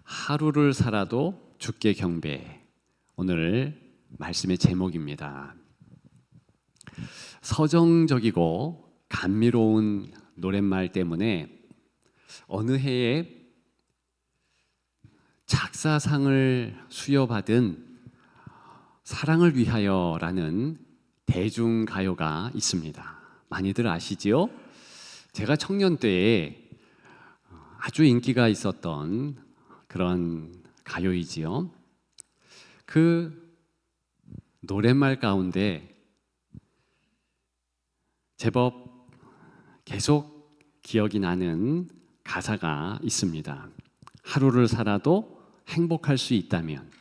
하루를 살아도 주께 경배. 오늘 말씀의 제목입니다. 서정적이고 감미로운 노랫말 때문에 어느 해에 작사상을 수여받은 사랑을 위하여라는 대중가요가 있습니다. 많이들 아시지요? 제가 청년 때에 아주 인기가 있었던 그런 가요이지요. 그 노랫말 가운데 제법 계속 기억이 나는 가사가 있습니다. 하루를 살아도 행복할 수 있다면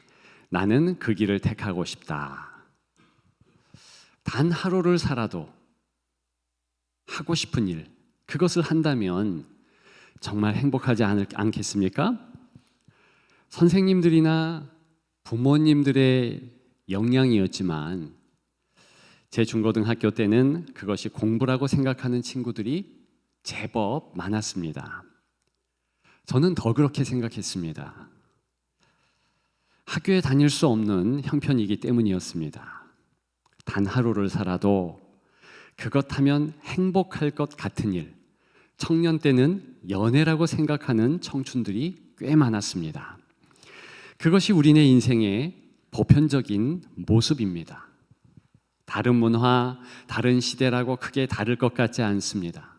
나는 그 길을 택하고 싶다. 단 하루를 살아도 하고 싶은 일, 그것을 한다면 정말 행복하지 않겠습니까? 선생님들이나 부모님들의 역량이었지만 제 중고등학교 때는 그것이 공부라고 생각하는 친구들이 제법 많았습니다. 저는 더 그렇게 생각했습니다. 학교에 다닐 수 없는 형편이기 때문이었습니다. 단 하루를 살아도 그것 하면 행복할 것 같은 일, 청년 때는 연애라고 생각하는 청춘들이 꽤 많았습니다. 그것이 우리네 인생의 보편적인 모습입니다. 다른 문화, 다른 시대라고 크게 다를 것 같지 않습니다.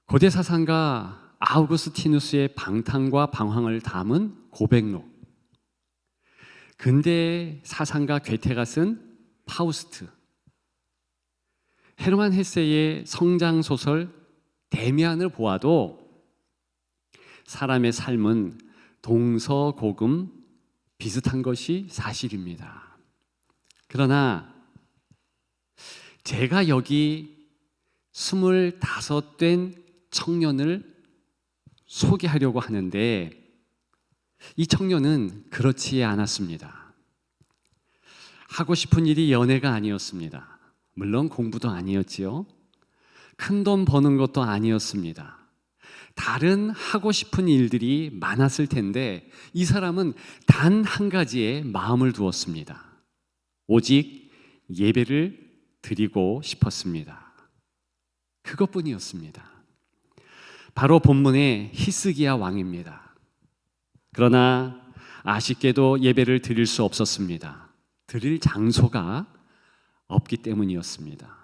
고대 사상가 아우구스티누스의 방탕과 방황을 담은 고백록, 근대 사상가 괴테가 쓴 파우스트, 헤르만 헤세의 성장소설 데미안을 보아도 사람의 삶은 동서고금 비슷한 것이 사실입니다. 그러나 제가 여기 25된 청년을 소개하려고 하는데 이 청년은 그렇지 않았습니다. 하고 싶은 일이 연애가 아니었습니다. 물론 공부도 아니었지요. 큰 돈 버는 것도 아니었습니다. 다른 하고 싶은 일들이 많았을 텐데 이 사람은 단 한 가지에 마음을 두었습니다. 오직 예배를 드리고 싶었습니다. 그것뿐이었습니다. 바로 본문의 히스기야 왕입니다. 그러나 아쉽게도 예배를 드릴 수 없었습니다. 드릴 장소가 없기 때문이었습니다.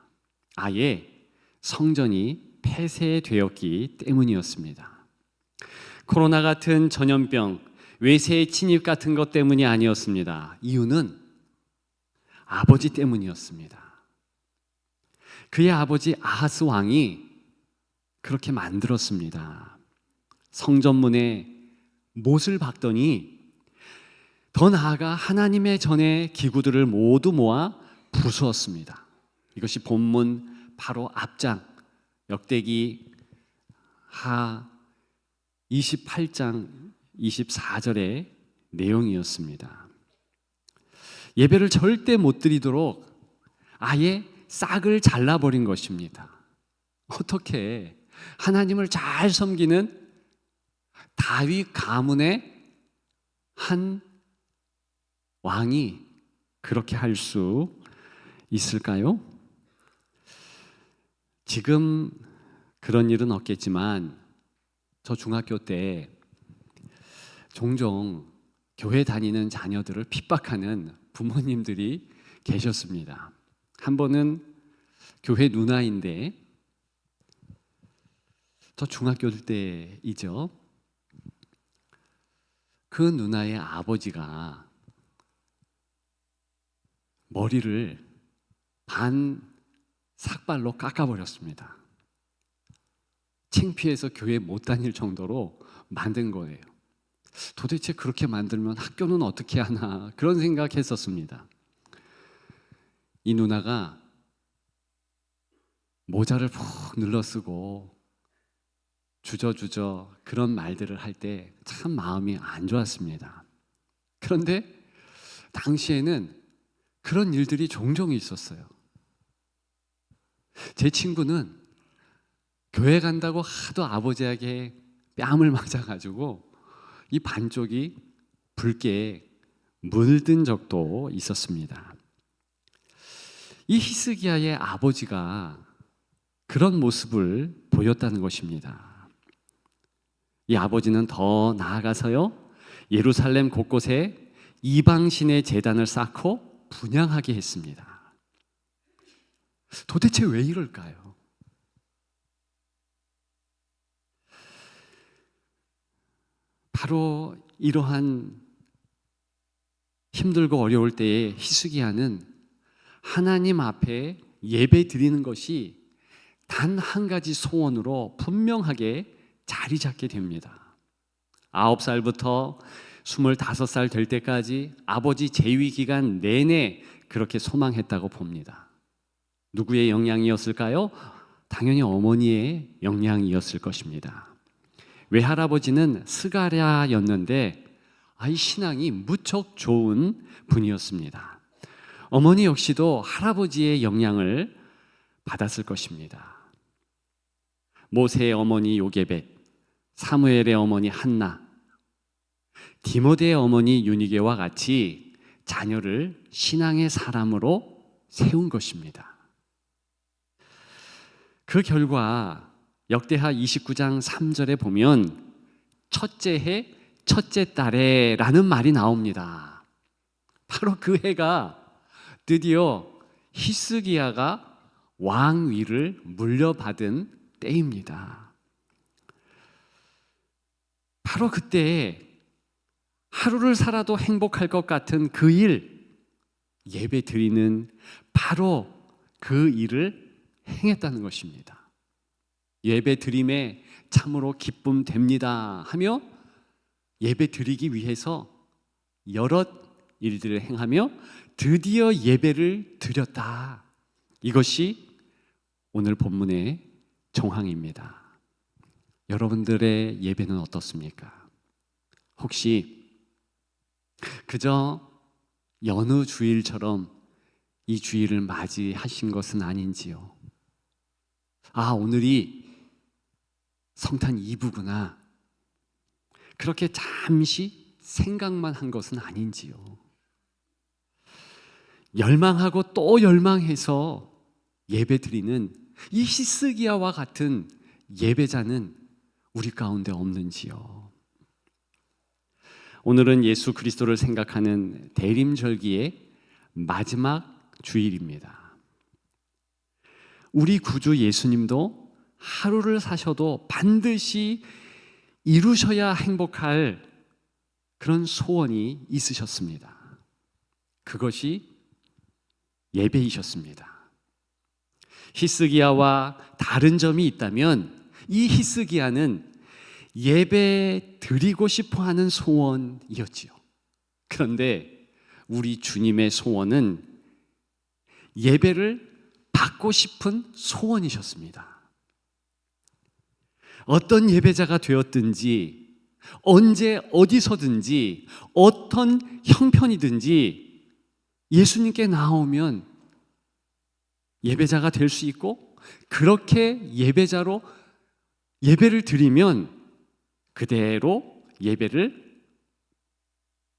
아예 성전이 폐쇄되었기 때문이었습니다. 코로나 같은 전염병, 외세의 침입 같은 것 때문이 아니었습니다. 이유는 아버지 때문이었습니다. 그의 아버지 아하스 왕이 그렇게 만들었습니다. 성전문에 못을 박더니 더 나아가 하나님의 전에 기구들을 모두 모아 부수었습니다. 이것이 본문 바로 앞장 역대기 하 28장 24절의 내용이었습니다. 예배를 절대 못 드리도록 아예 싹을 잘라버린 것입니다. 어떻게 하나님을 잘 섬기는 다윗 가문의 한 왕이 그렇게 할 수 있을까요? 지금 그런 일은 없겠지만 저 중학교 때 종종 교회 다니는 자녀들을 핍박하는 부모님들이 계셨습니다. 한 번은 교회 누나인데 저 중학교 때이죠. 그 누나의 아버지가 머리를 반 삭발로 깎아버렸습니다. 창피해서 교회 못 다닐 정도로 만든 거예요. 도대체 그렇게 만들면 학교는 어떻게 하나 그런 생각했었습니다. 이 누나가 모자를 푹 눌러 쓰고 주저주저 그런 말들을 할 때 참 마음이 안 좋았습니다. 그런데 당시에는 그런 일들이 종종 있었어요. 제 친구는 교회 간다고 하도 아버지에게 뺨을 맞아가지고 이 반쪽이 붉게 물든 적도 있었습니다. 이 히스기야의 아버지가 그런 모습을 보였다는 것입니다. 이 아버지는 더 나아가서요, 예루살렘 곳곳에 이방신의 제단을 쌓고 분향하게 했습니다. 도대체 왜 이럴까요? 바로 이러한 힘들고 어려울 때에 히스기야는 하나님 앞에 예배 드리는 것이 단 한 가지 소원으로 분명하게 자리 잡게 됩니다. 9살부터 25살 될 때까지 아버지 재위 기간 내내 그렇게 소망했다고 봅니다. 누구의 영향이었을까요? 당연히 어머니의 영향이었을 것입니다. 외할아버지는 스가랴였는데 이 신앙이 무척 좋은 분이었습니다. 어머니 역시도 할아버지의 영향을 받았을 것입니다. 모세의 어머니 요게벳, 사무엘의 어머니 한나, 디모데의 어머니 유니게와 같이 자녀를 신앙의 사람으로 세운 것입니다. 그 결과 역대하 29장 3절에 보면 첫째 해 첫째 달에 라는 말이 나옵니다. 바로 그 해가 드디어 히스기야가 왕위를 물려받은 때입니다. 바로 그때 하루를 살아도 행복할 것 같은 그 일, 예배 드리는 바로 그 일을 행했다는 것입니다. 예배 드림에 참으로 기쁨 됩니다 하며 예배 드리기 위해서 여러 일들을 행하며 드디어 예배를 드렸다. 이것이 오늘 본문의 정황입니다. 여러분들의 예배는 어떻습니까? 혹시 그저 여느 주일처럼 이 주일을 맞이하신 것은 아닌지요? 오늘이 성탄 이브구나. 그렇게 잠시 생각만 한 것은 아닌지요? 열망하고 또 열망해서 예배 드리는 이 히스기야와 같은 예배자는 우리 가운데 없는지요? 오늘은 예수 그리스도를 생각하는 대림절기의 마지막 주일입니다. 우리 구주 예수님도 하루를 사셔도 반드시 이루셔야 행복할 그런 소원이 있으셨습니다. 그것이 예배이셨습니다. 히스기야와 다른 점이 있다면 이 히스기야는 예배 드리고 싶어 하는 소원이었지요. 그런데 우리 주님의 소원은 예배를 받고 싶은 소원이셨습니다. 어떤 예배자가 되었든지 언제 어디서든지 어떤 형편이든지 예수님께 나오면 예배자가 될 수 있고 그렇게 예배자로 예배를 드리면 그대로 예배를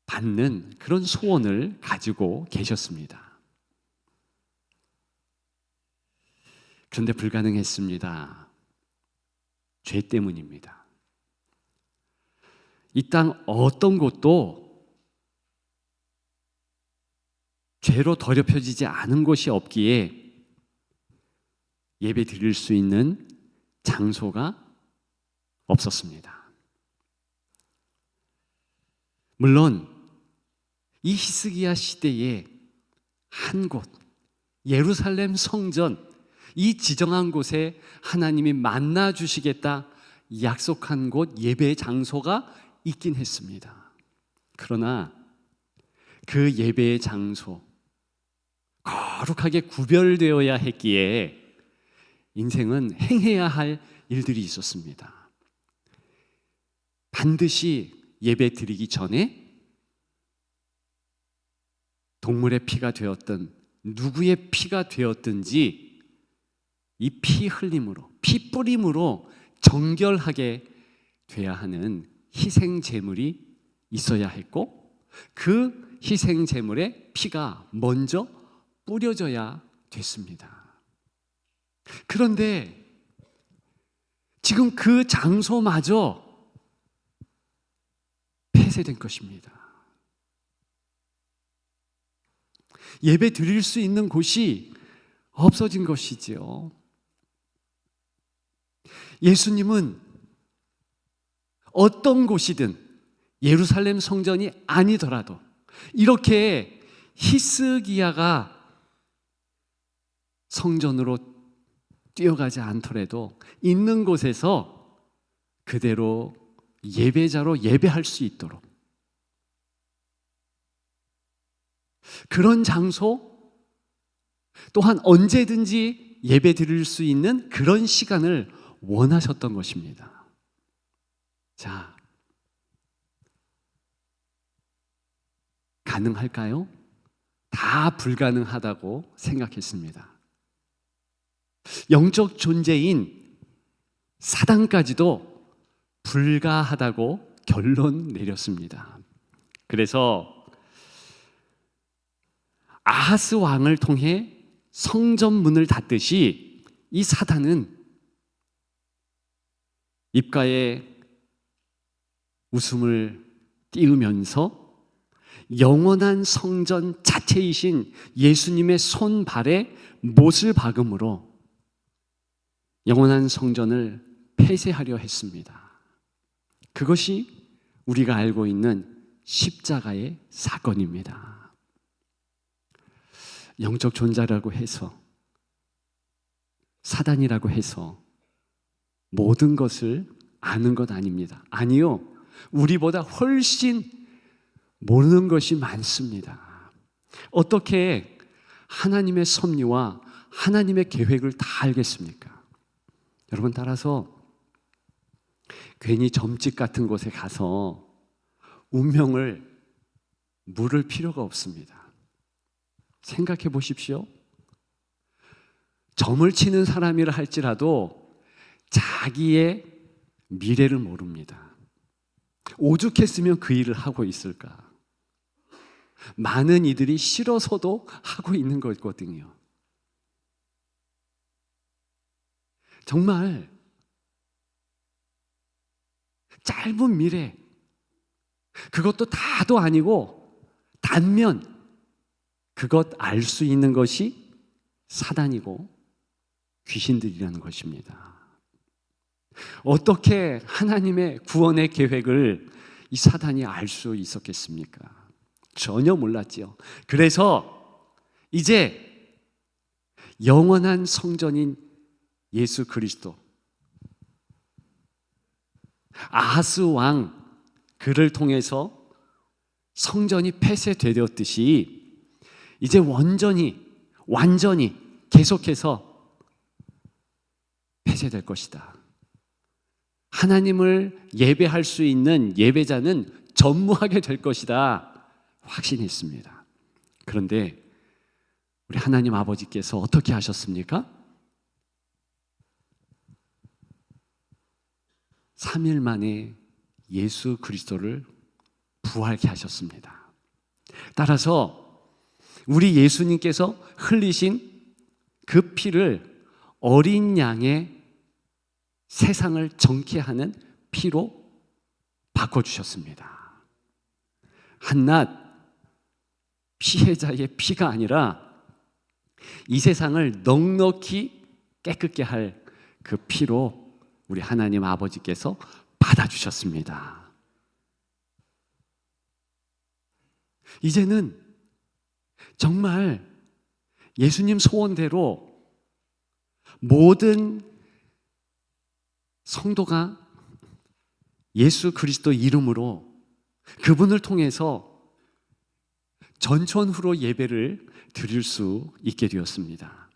받는 그런 소원을 가지고 계셨습니다. 그런데 불가능했습니다. 죄 때문입니다. 이 땅 어떤 곳도 죄로 더럽혀지지 않은 곳이 없기에 예배 드릴 수 있는 장소가 없었습니다. 물론 이 히스기야 시대에 한 곳, 예루살렘 성전, 이 지정한 곳에 하나님이 만나 주시겠다 약속한 곳 예배의 장소가 있긴 했습니다. 그러나 그 예배의 장소, 거룩하게 구별되어야 했기에 인생은 행해야 할 일들이 있었습니다. 반드시 예배 드리기 전에 동물의 피가 되었든 누구의 피가 되었든지 이 피 흘림으로, 피 뿌림으로 정결하게 돼야 하는 희생 제물이 있어야 했고 그 희생 제물의 피가 먼저 뿌려져야 됐습니다. 그런데 지금 그 장소마저 폐쇄된 것입니다. 예배 드릴 수 있는 곳이 없어진 것이지요. 예수님은 어떤 곳이든 예루살렘 성전이 아니더라도 이렇게 히스기야가 성전으로 뛰어가지 않더라도 있는 곳에서 그대로 예배자로 예배할 수 있도록 그런 장소 또한 언제든지 예배 드릴 수 있는 그런 시간을 원하셨던 것입니다. 자, 가능할까요? 다 불가능하다고 생각했습니다. 영적 존재인 사단까지도 불가하다고 결론 내렸습니다. 그래서 아하스 왕을 통해 성전 문을 닫듯이 이 사단은 입가에 웃음을 띄우면서 영원한 성전 자체이신 예수님의 손발에 못을 박음으로 영원한 성전을 폐쇄하려 했습니다. 그것이 우리가 알고 있는 십자가의 사건입니다. 영적 존재라고 해서 사단이라고 해서 모든 것을 아는 것 아닙니다. 아니요, 우리보다 훨씬 모르는 것이 많습니다. 어떻게 하나님의 섭리와 하나님의 계획을 다 알겠습니까? 여러분, 따라서 괜히 점집 같은 곳에 가서 운명을 물을 필요가 없습니다. 생각해 보십시오. 점을 치는 사람이라 할지라도 자기의 미래를 모릅니다. 오죽했으면 그 일을 하고 있을까? 많은 이들이 싫어서도 하고 있는 거거든요. 정말 짧은 미래, 그것도 다도 아니고 단면, 그것 알 수 있는 것이 사단이고 귀신들이라는 것입니다. 어떻게 하나님의 구원의 계획을 이 사단이 알 수 있었겠습니까? 전혀 몰랐지요. 그래서 이제 영원한 성전인 예수 그리스도, 아하스 왕 그를 통해서 성전이 폐쇄되었듯이 이제 완전히 계속해서 폐쇄될 것이다. 하나님을 예배할 수 있는 예배자는 전무하게 될 것이다 확신했습니다. 그런데 우리 하나님 아버지께서 어떻게 하셨습니까? 3일 만에 예수 그리스도를 부활케 하셨습니다. 따라서 우리 예수님께서 흘리신 그 피를 어린 양의 세상을 정케 하는 피로 바꿔주셨습니다. 한낱 피해자의 피가 아니라 이 세상을 넉넉히 깨끗게 할 그 피로 우리 하나님 아버지께서 받아주셨습니다. 이제는 정말 예수님 소원대로 모든 성도가 예수 그리스도 이름으로 그분을 통해서 전천후로 예배를 드릴 수 있게 되었습니다.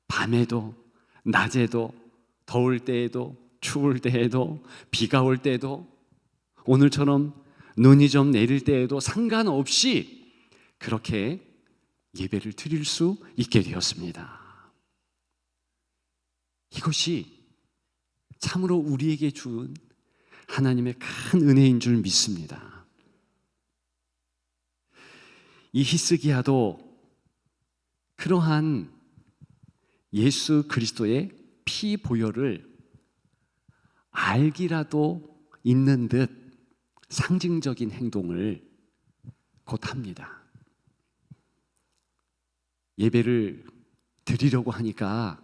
밤에도 낮에도 더울 때에도 추울 때에도 비가 올 때에도 오늘처럼 눈이 좀 내릴 때에도 상관없이 그렇게 예배를 드릴 수 있게 되었습니다. 이것이 참으로 우리에게 준 하나님의 큰 은혜인 줄 믿습니다. 이 히스기야도 그러한 예수 그리스도의 피 보혈을 알기라도 있는 듯 상징적인 행동을 곧 합니다. 예배를 드리려고 하니까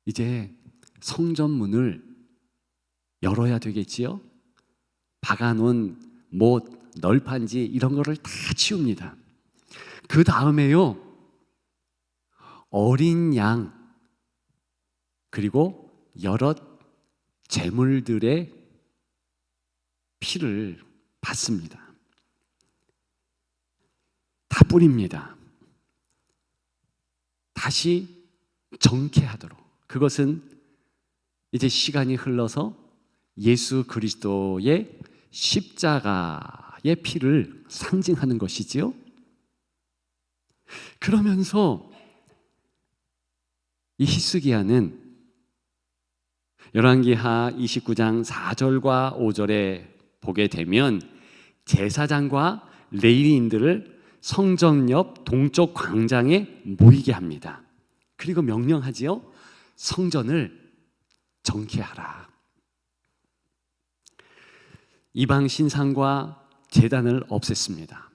이제 성전 문을 열어야 되겠지요. 박아놓은 못, 널판지 이런 거를 다 치웁니다. 그 다음에요, 어린 양 그리고 여러 제물들의 피를 받습니다. 다 뿌립니다. 다시 정케하도록. 그것은 이제 시간이 흘러서 예수 그리스도의 십자가의 피를 상징하는 것이지요. 그러면서 이 히스기야는 열왕기하 29장 4절과 5절에 보게 되면 제사장과 레위인들을 성전 옆 동쪽 광장에 모이게 합니다. 그리고 명령하지요. 성전을 정케하라. 이방 신상과 제단을 없앴습니다.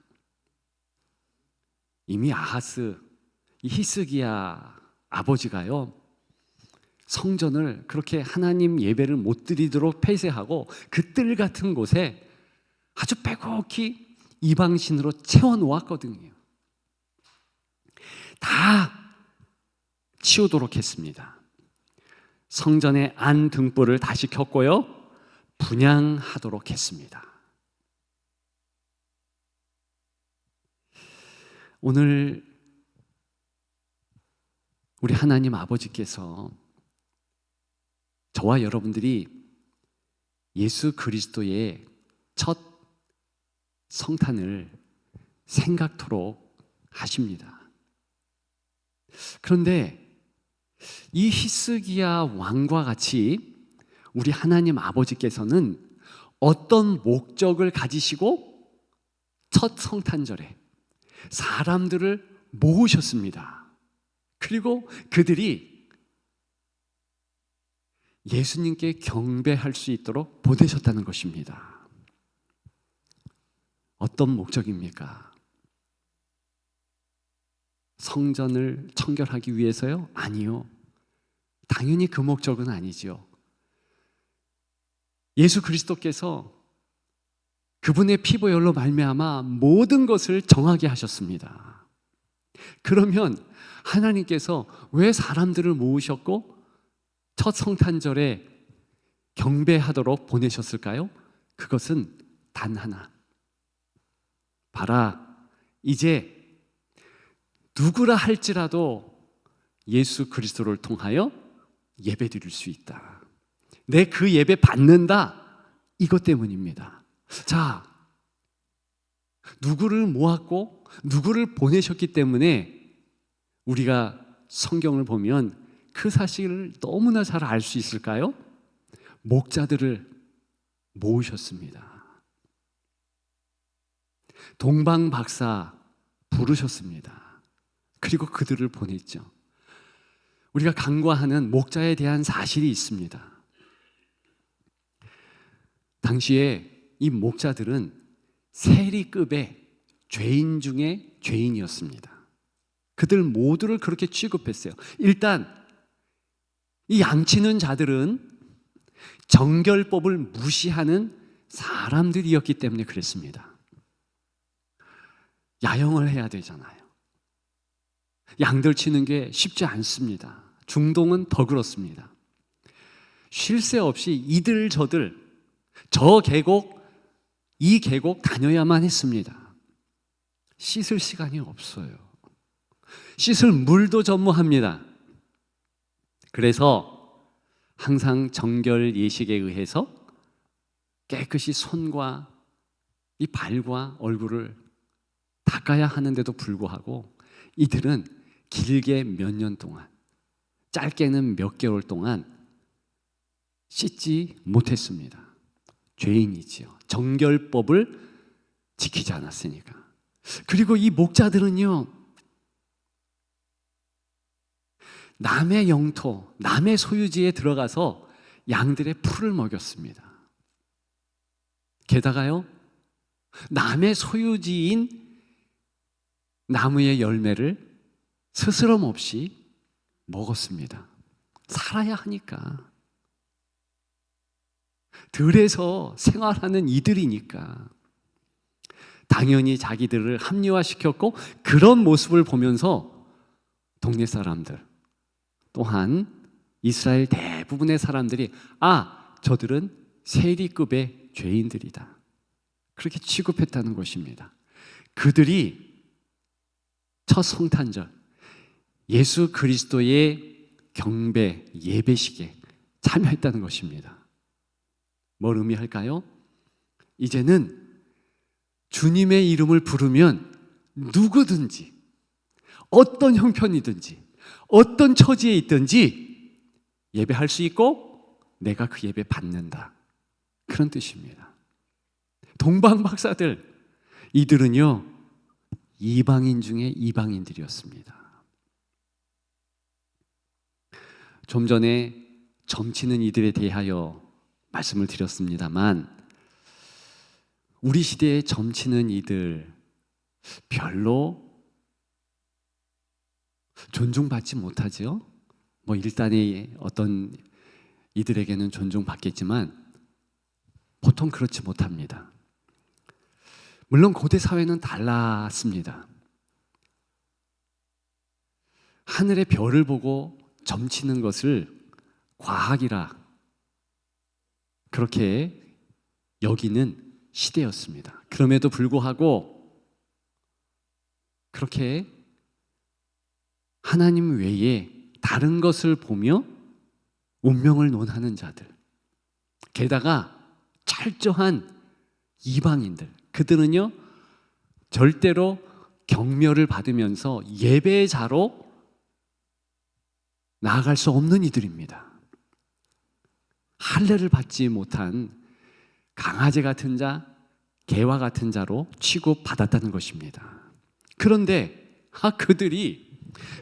이미 아하스, 이 히스기야 아버지가요, 성전을 그렇게 하나님 예배를 못 드리도록 폐쇄하고 그 뜰 같은 곳에 아주 빼곡히 이방신으로 채워놓았거든요. 다 치우도록 했습니다. 성전의 안 등불을 다시 켰고요, 분향하도록 했습니다. 오늘 우리 하나님 아버지께서 저와 여러분들이 예수 그리스도의 첫 성탄을 생각토록 하십니다. 그런데 이 히스기야 왕과 같이 우리 하나님 아버지께서는 어떤 목적을 가지시고 첫 성탄절에 사람들을 모으셨습니다. 그리고 그들이 예수님께 경배할 수 있도록 보내셨다는 것입니다. 어떤 목적입니까? 성전을 청결하기 위해서요? 아니요. 당연히 그 목적은 아니죠. 예수 그리스도께서 그분의 피보혈로 말미암아 모든 것을 정하게 하셨습니다. 그러면 하나님께서 왜 사람들을 모으셨고 첫 성탄절에 경배하도록 보내셨을까요? 그것은 단 하나. 봐라, 이제 누구라 할지라도 예수 그리스도를 통하여 예배 드릴 수 있다. 내 그 예배 받는다. 이것 때문입니다. 자, 누구를 모았고 누구를 보내셨기 때문에 우리가 성경을 보면 그 사실을 너무나 잘 알 수 있을까요? 목자들을 모으셨습니다. 동방박사 부르셨습니다. 그리고 그들을 보냈죠. 우리가 간과하는 목자에 대한 사실이 있습니다. 당시에 이 목자들은 세리급의 죄인 중에 죄인이었습니다. 그들 모두를 그렇게 취급했어요. 일단 이 양치는 자들은 정결법을 무시하는 사람들이었기 때문에 그랬습니다. 야영을 해야 되잖아요. 양들 치는 게 쉽지 않습니다. 중동은 더 그렇습니다. 쉴 새 없이 이들 저들 저 계곡 이 계곡 다녀야만 했습니다. 씻을 시간이 없어요. 씻을 물도 전무합니다. 그래서 항상 정결 예식에 의해서 깨끗이 손과 이 발과 얼굴을 닦아야 하는데도 불구하고 이들은 길게 몇 년 동안, 짧게는 몇 개월 동안 씻지 못했습니다. 죄인이지요. 정결법을 지키지 않았으니까. 그리고 이 목자들은요, 남의 영토, 남의 소유지에 들어가서 양들의 풀을 먹였습니다. 게다가요, 남의 소유지인 나무의 열매를 스스럼 없이 먹었습니다. 살아야 하니까. 들에서 생활하는 이들이니까 당연히 자기들을 합리화시켰고, 그런 모습을 보면서 동네 사람들 또한 이스라엘 대부분의 사람들이 저들은 세리급의 죄인들이다, 그렇게 취급했다는 것입니다. 그들이 첫 성탄절 예수 그리스도의 경배 예배식에 참여했다는 것입니다. 뭘 의미할까요? 이제는 주님의 이름을 부르면 누구든지, 어떤 형편이든지, 어떤 처지에 있든지 예배할 수 있고 내가 그 예배 받는다, 그런 뜻입니다. 동방 박사들, 이들은요 이방인 중에 이방인들이었습니다. 좀 전에 점치는 이들에 대하여 말씀을 드렸습니다만, 우리 시대에 점치는 이들 별로 존중받지 못하죠. 일단의 어떤 이들에게는 존중받겠지만 보통 그렇지 못합니다. 물론 고대 사회는 달랐습니다. 하늘의 별을 보고 점치는 것을 과학이라 그렇게 여기는 시대였습니다. 그럼에도 불구하고 그렇게 하나님 외에 다른 것을 보며 운명을 논하는 자들, 게다가 철저한 이방인들, 그들은요 절대로 경멸을 받으면서 예배자로 나아갈 수 없는 이들입니다. 할례를 받지 못한 강아지 같은 자, 개와 같은 자로 취급받았다는 것입니다. 그런데 그들이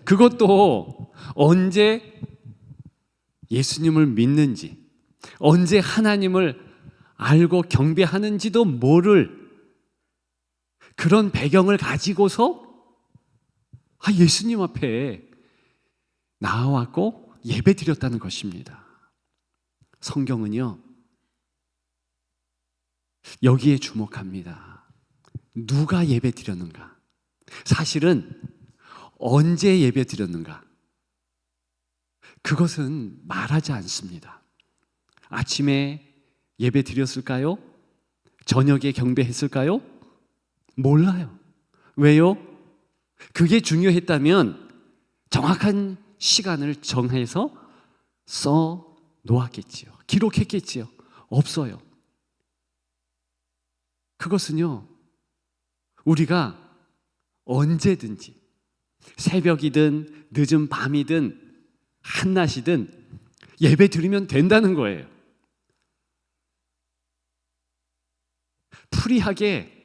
그것도 언제 예수님을 믿는지, 언제 하나님을 알고 경배하는지도 모를 그런 배경을 가지고서 예수님 앞에 나와왔고 예배 드렸다는 것입니다. 성경은요 여기에 주목합니다. 누가 예배 드렸는가? 사실은 언제 예배 드렸는가? 그것은 말하지 않습니다. 아침에 예배 드렸을까요? 저녁에 경배했을까요? 몰라요. 왜요? 그게 중요했다면 정확한 시간을 정해서 써 놓았겠지요. 기록했겠지요. 없어요. 그것은요 우리가 언제든지 새벽이든 늦은 밤이든 한낮이든 예배 드리면 된다는 거예요. 프리하게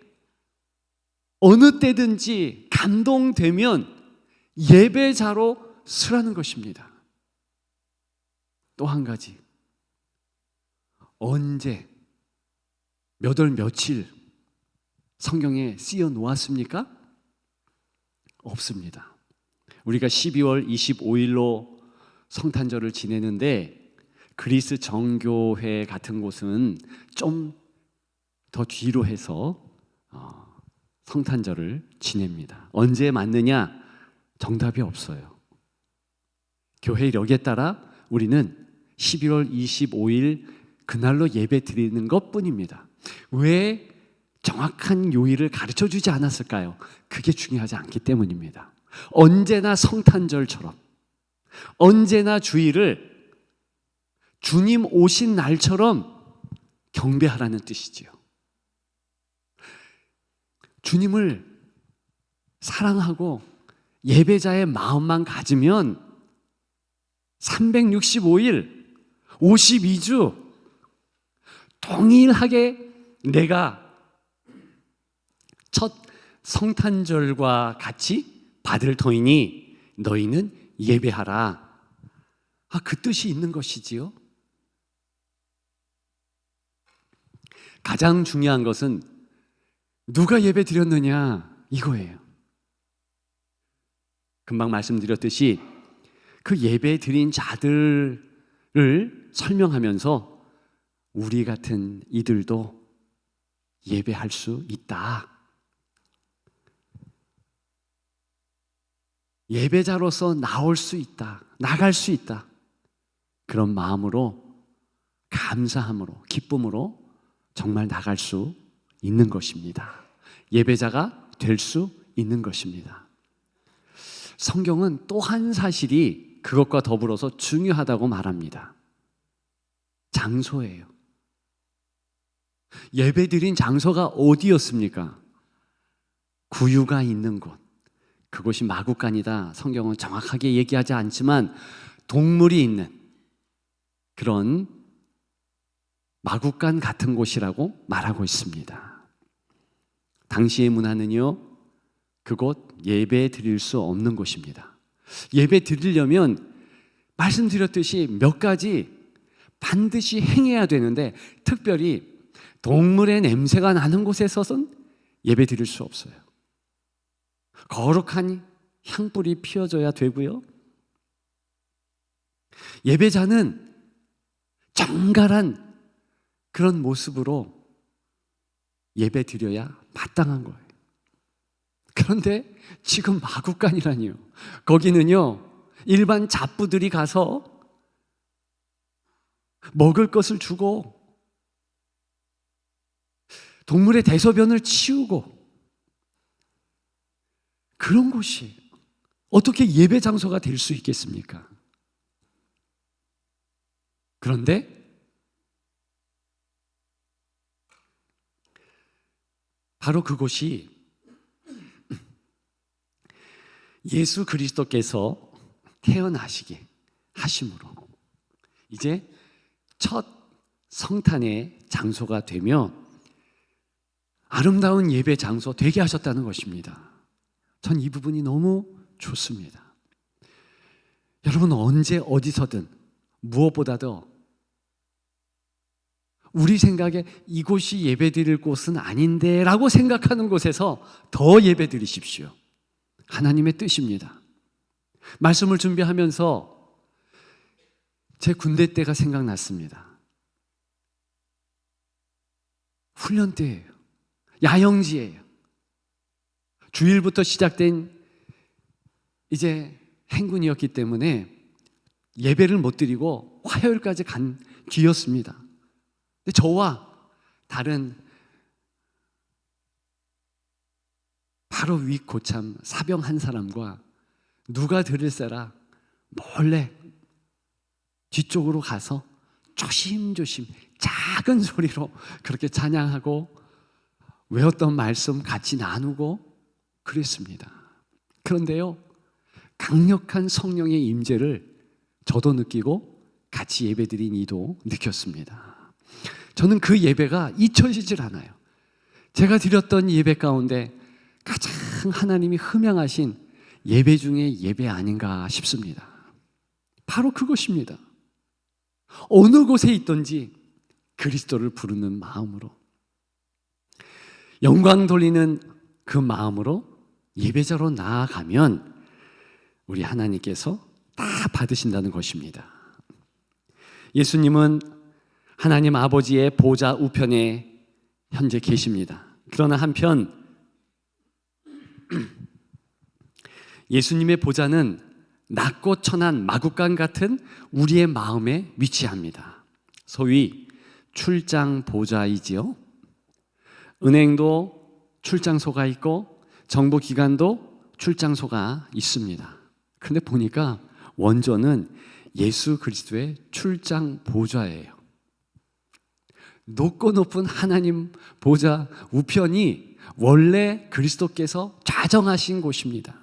어느 때든지 감동되면 예배자로 서라는 것입니다. 또 한 가지, 언제 몇 월 며칠 성경에 쓰여 놓았습니까? 없습니다. 우리가 12월 25일로 성탄절을 지내는데 그리스 정교회 같은 곳은 좀 더 뒤로 해서 성탄절을 지냅니다. 언제 맞느냐? 정답이 없어요. 교회력에 따라 우리는 11월 25일 그날로 예배 드리는 것뿐입니다. 왜 정확한 요일을 가르쳐 주지 않았을까요? 그게 중요하지 않기 때문입니다. 언제나 성탄절처럼, 언제나 주일을 주님 오신 날처럼 경배하라는 뜻이지요. 주님을 사랑하고 예배자의 마음만 가지면 365일 52주 동일하게 내가 첫 성탄절과 같이 받을 터이니 너희는 예배하라. 그 뜻이 있는 것이지요. 가장 중요한 것은 누가 예배 드렸느냐 이거예요. 금방 말씀드렸듯이 그 예배 드린 자들을 설명하면서 우리 같은 이들도 예배할 수 있다. 예배자로서 나올 수 있다. 나갈 수 있다. 그런 마음으로, 감사함으로, 기쁨으로 정말 나갈 수 있는 것입니다. 예배자가 될 수 있는 것입니다. 성경은 또 한 사실이 그것과 더불어서 중요하다고 말합니다. 장소예요. 예배드린 장소가 어디였습니까? 구유가 있는 곳. 그곳이 마구간이다. 성경은 정확하게 얘기하지 않지만 동물이 있는 그런 마구간 같은 곳이라고 말하고 있습니다. 당시의 문화는요, 그곳 예배 드릴 수 없는 곳입니다. 예배 드리려면 말씀드렸듯이 몇 가지 반드시 행해야 되는데, 특별히 동물의 냄새가 나는 곳에 서선 예배 드릴 수 없어요. 거룩한 향불이 피워져야 되고요. 예배자는 정갈한 그런 모습으로 예배 드려야 마땅한 거예요. 그런데 지금 마구간이라니요. 거기는요, 일반 잡부들이 가서 먹을 것을 주고 동물의 대소변을 치우고 그런 곳이 어떻게 예배 장소가 될 수 있겠습니까? 그런데 바로 그곳이 예수 그리스도께서 태어나시게 하심으로 이제 첫 성탄의 장소가 되며 아름다운 예배 장소 되게 하셨다는 것입니다. 전 이 부분이 너무 좋습니다. 여러분, 언제 어디서든 무엇보다도 우리 생각에 이곳이 예배드릴 곳은 아닌데 라고 생각하는 곳에서 더 예배드리십시오. 하나님의 뜻입니다. 말씀을 준비하면서 제 군대 때가 생각났습니다. 훈련 때예요. 야영지예요. 주일부터 시작된 이제 행군이었기 때문에 예배를 못 드리고 화요일까지 간 뒤였습니다. 근데 저와 다른 바로 위 고참 사병 한 사람과 누가 들을세라 몰래 뒤쪽으로 가서 조심조심 작은 소리로 그렇게 찬양하고 외웠던 말씀 같이 나누고 그랬습니다. 그런데요, 강력한 성령의 임재를 저도 느끼고 같이 예배드린 이도 느꼈습니다. 저는 그 예배가 잊혀지질 않아요. 제가 드렸던 예배 가운데 가장 하나님이 흠양하신 예배 중에 예배 아닌가 싶습니다. 바로 그것입니다. 어느 곳에 있든지 그리스도를 부르는 마음으로, 영광 돌리는 그 마음으로 예배자로 나아가면 우리 하나님께서 다 받으신다는 것입니다. 예수님은 하나님 아버지의 보좌 우편에 현재 계십니다. 그러나 한편 예수님의 보좌는 낮고 천한 마구간 같은 우리의 마음에 위치합니다. 소위 출장 보좌이지요. 은행도 출장소가 있고 정보기관도 출장소가 있습니다. 그런데 보니까 원조는 예수 그리스도의 출장 보좌예요. 높고 높은 하나님 보좌 우편이 원래 그리스도께서 좌정하신 곳입니다.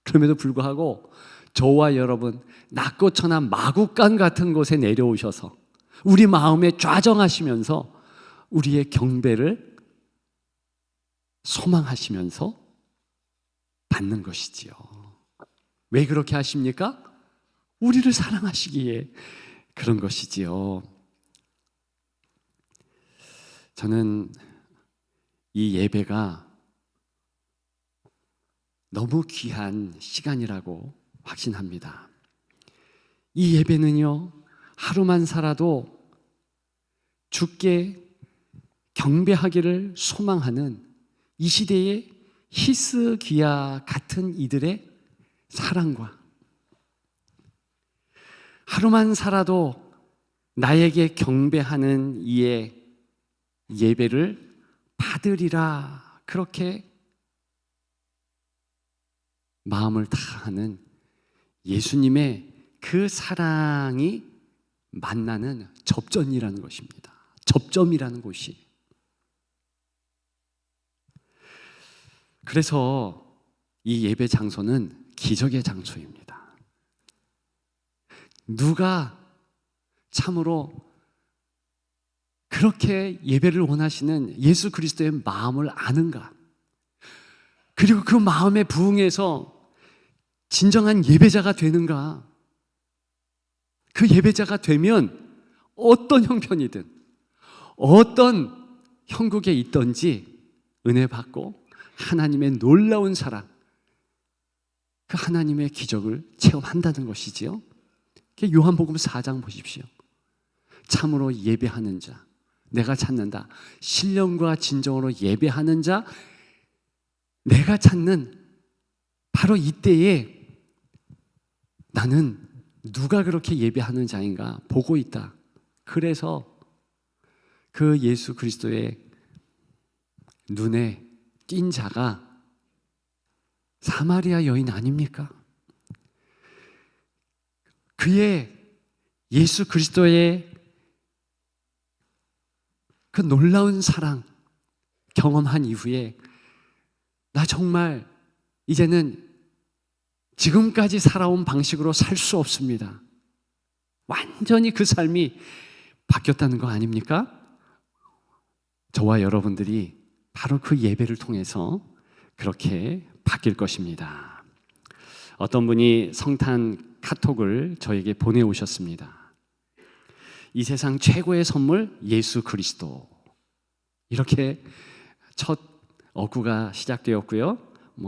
그럼에도 불구하고 저와 여러분 낮고 천한 마구간 같은 곳에 내려오셔서 우리 마음에 좌정하시면서 우리의 경배를 소망하시면서 받는 것이지요. 왜 그렇게 하십니까? 우리를 사랑하시기에 그런 것이지요. 저는 이 예배가 너무 귀한 시간이라고 확신합니다. 이 예배는요, 하루만 살아도 주께 경배하기를 소망하는 이 시대의 히스기야 같은 이들의 사랑과, 하루만 살아도 나에게 경배하는 이의 예배를 받으리라, 그렇게 마음을 다하는 예수님의 그 사랑이 만나는 접전이라는 것입니다. 접점이라는 곳이. 그래서 이 예배 장소는 기적의 장소입니다. 누가 참으로 그렇게 예배를 원하시는 예수 그리스도의 마음을 아는가? 그리고 그 마음에 부응해서 진정한 예배자가 되는가? 그 예배자가 되면 어떤 형편이든 어떤 형국에 있든지 은혜 받고 하나님의 놀라운 사랑, 그 하나님의 기적을 체험한다는 것이지요. 요한복음 4장 보십시오. 참으로 예배하는 자, 내가 찾는다. 신령과 진정으로 예배하는 자, 내가 찾는 바로 이때에 나는 누가 그렇게 예배하는 자인가 보고 있다. 그래서 그 예수 그리스도의 눈에 띈 자가 사마리아 여인 아닙니까? 그의 예수 그리스도의 그 놀라운 사랑 경험한 이후에 나 정말 이제는 지금까지 살아온 방식으로 살 수 없습니다. 완전히 그 삶이 바뀌었다는 거 아닙니까? 저와 여러분들이 바로 그 예배를 통해서 그렇게 바뀔 것입니다. 어떤 분이 성탄 카톡을 저에게 보내오셨습니다. 이 세상 최고의 선물 예수 그리스도, 이렇게 첫 어구가 시작되었고요.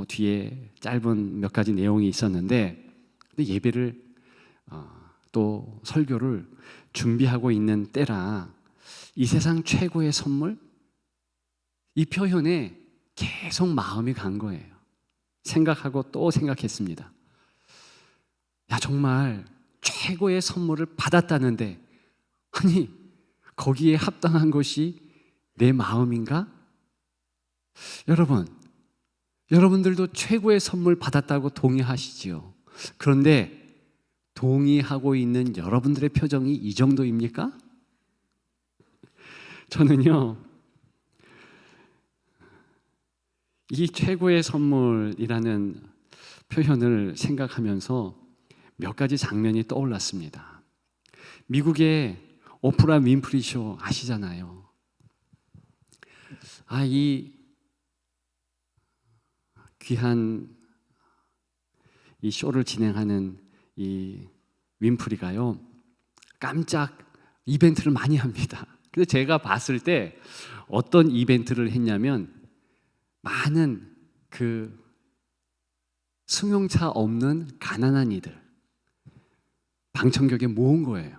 뒤에 짧은 몇 가지 내용이 있었는데, 근데 예배를 또 설교를 준비하고 있는 때라 이 세상 최고의 선물, 이 표현에 계속 마음이 간 거예요. 생각하고 또 생각했습니다. 야, 정말 최고의 선물을 받았다는데, 아니 거기에 합당한 것이 내 마음인가? 여러분들도 최고의 선물 받았다고 동의하시지요. 그런데 동의하고 있는 여러분들의 표정이 이 정도입니까? 저는요, 이 최고의 선물이라는 표현을 생각하면서 몇 가지 장면이 떠올랐습니다. 미국의 오프라 윈프리 쇼 아시잖아요. 이 귀한 이 쇼를 진행하는 이 윈프리가요, 깜짝 이벤트를 많이 합니다. 근데 제가 봤을 때 어떤 이벤트를 했냐면, 많은 그 승용차 없는 가난한 이들 방청객에 모은 거예요.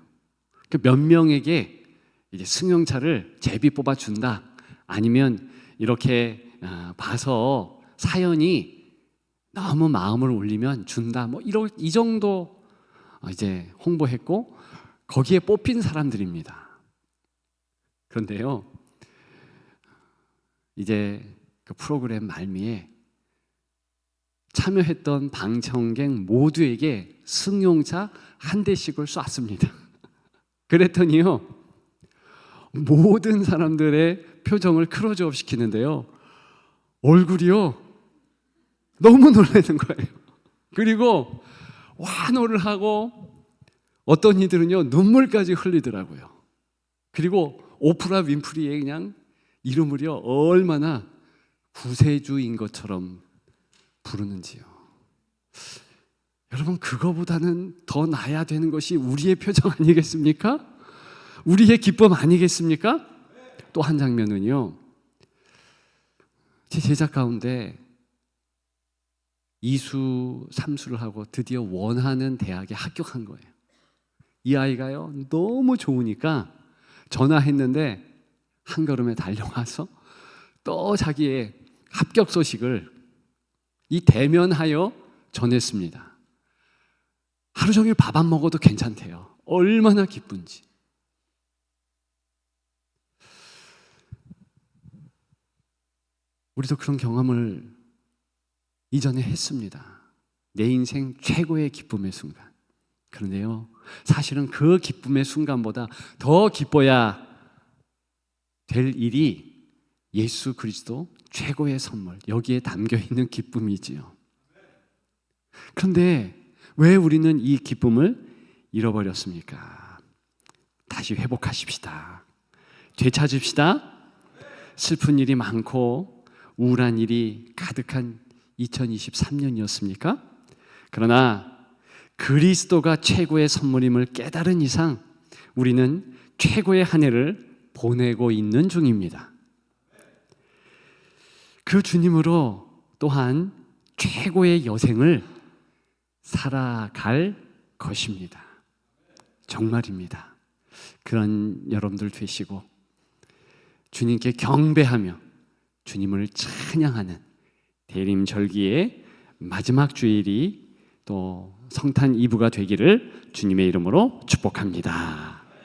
그 몇 명에게 이제 승용차를 제비 뽑아 준다, 아니면 이렇게 봐서 사연이 너무 마음을 울리면 준다, 이 정도 이제 홍보했고, 거기에 뽑힌 사람들입니다. 그런데요, 이제 그 프로그램 말미에 참여했던 방청객 모두에게 승용차 한 대씩을 쐈습니다. 그랬더니요, 모든 사람들의 표정을 클로즈업 시키는데요, 얼굴이요 너무 놀라는 거예요. 그리고 환호를 하고 어떤 이들은요 눈물까지 흘리더라고요. 그리고 오프라 윈프리의 그냥 이름을요 얼마나 구세주인 것처럼 부르는지요. 여러분, 그거보다는 더 나아야 되는 것이 우리의 표정 아니겠습니까? 우리의 기쁨 아니겠습니까? 또 한 장면은요, 제 제자 가운데 이수, 삼수를 하고 드디어 원하는 대학에 합격한 거예요. 이 아이가요, 너무 좋으니까 전화했는데 한 걸음에 달려와서 또 자기의 합격 소식을 이 대면하여 전했습니다. 하루 종일 밥 안 먹어도 괜찮대요. 얼마나 기쁜지. 우리도 그런 경험을 이전에 했습니다. 내 인생 최고의 기쁨의 순간. 그런데요, 사실은 그 기쁨의 순간보다 더 기뻐야 될 일이 예수 그리스도 최고의 선물, 여기에 담겨 있는 기쁨이지요. 그런데 왜 우리는 이 기쁨을 잃어버렸습니까? 다시 회복하십시다. 되찾읍시다. 슬픈 일이 많고 우울한 일이 가득한 2023년이었습니까? 그러나 그리스도가 최고의 선물임을 깨달은 이상 우리는 최고의 한 해를 보내고 있는 중입니다. 그 주님으로 또한 최고의 여생을 살아갈 것입니다. 정말입니다. 그런 여러분들 되시고 주님께 경배하며 주님을 찬양하는 대림절기의 마지막 주일이 또 성탄 이브가 되기를 주님의 이름으로 축복합니다.